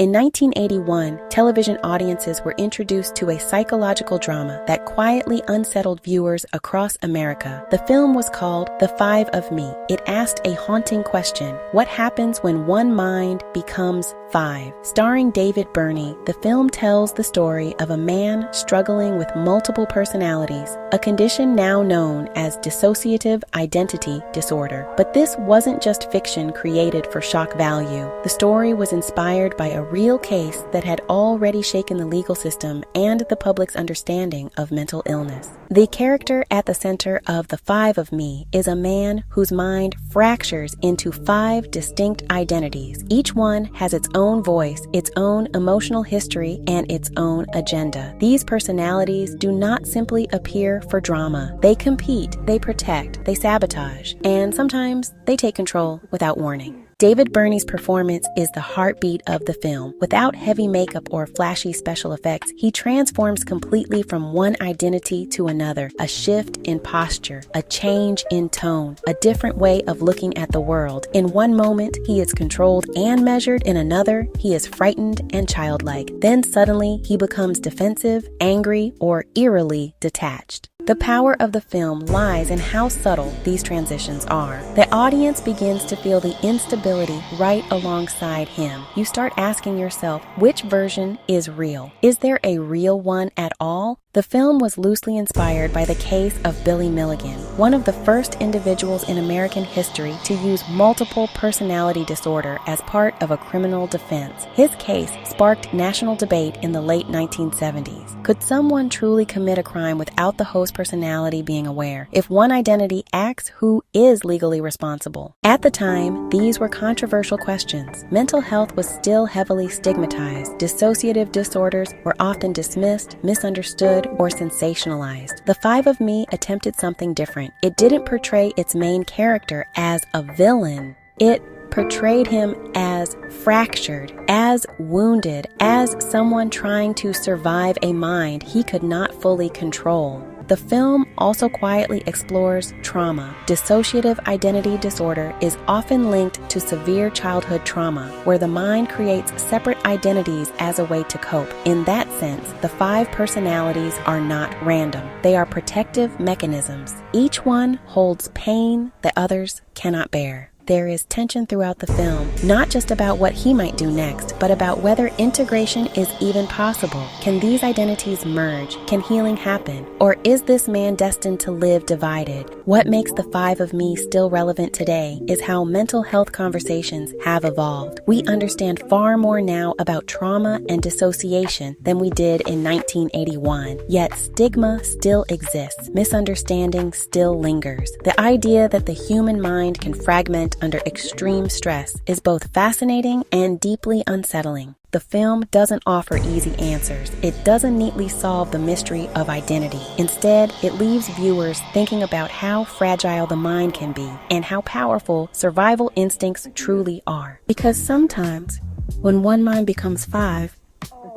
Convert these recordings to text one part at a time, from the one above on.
In 1981, television audiences were introduced to a psychological drama that quietly unsettled viewers across America. The film was called The Five of Me. It asked a haunting question: what happens when one mind becomes five? Starring David Birney, the film tells the story of a man struggling with multiple personalities, a condition now known as dissociative identity disorder. But this wasn't just fiction created for shock value. The story was inspired by a real case that had already shaken the legal system and the public's understanding of mental illness. The character at the center of The Five of Me is a man whose mind fractures into five distinct identities. Each one has its own voice, its own emotional history, and its own agenda. These personalities do not simply appear for drama. They compete, they protect, they sabotage, and sometimes they take control without warning. David Birney's performance is the heartbeat of the film. Without heavy makeup or flashy special effects, he transforms completely from one identity to another. A shift in posture, a change in tone, a different way of looking at the world. In one moment, he is controlled and measured. In another, he is frightened and childlike. Then suddenly, he becomes defensive, angry, or eerily detached. The power of the film lies in how subtle these transitions are. The audience begins to feel the instability right alongside him. You start asking yourself, which version is real? Is there a real one at all? The film was loosely inspired by the case of Billy Milligan, one of the first individuals in American history to use multiple personality disorder as part of a criminal defense. His case sparked national debate in the late 1970s. Could someone truly commit a crime without the host personality being aware? If one identity acts, who is legally responsible? At the time, these were controversial questions. Mental health was still heavily stigmatized. Dissociative disorders were often dismissed, misunderstood, or sensationalized. The Five of Me attempted something different. It didn't portray its main character as a villain. It portrayed him as fractured, as wounded, as someone trying to survive a mind he could not fully control. The film also quietly explores trauma. Dissociative identity disorder is often linked to severe childhood trauma, where the mind creates separate identities as a way to cope. In that sense, the five personalities are not random. They are protective mechanisms. Each one holds pain that others cannot bear. There is tension throughout the film, not just about what he might do next, but about whether integration is even possible. Can these identities merge? Can healing happen? Or is this man destined to live divided? What makes The Five of Me still relevant today is how mental health conversations have evolved. We understand far more now about trauma and dissociation than we did in 1981. Yet stigma still exists. Misunderstanding still lingers. The idea that the human mind can fragment under extreme stress is both fascinating and deeply unsettling. The film doesn't offer easy answers. It doesn't neatly solve the mystery of identity. Instead, it leaves viewers thinking about how fragile the mind can be and how powerful survival instincts truly are. Because sometimes, when one mind becomes five,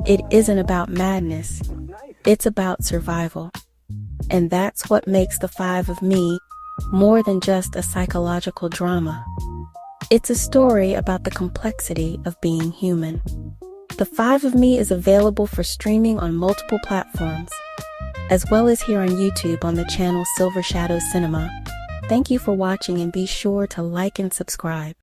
it isn't about madness. It's about survival. And that's what makes The Five of Me more than just a psychological drama. It's a story about the complexity of being human. The Five of Me is available for streaming on multiple platforms, as well as here on YouTube on the channel Silver Shadows Cinema. Thank you for watching, and be sure to like and subscribe.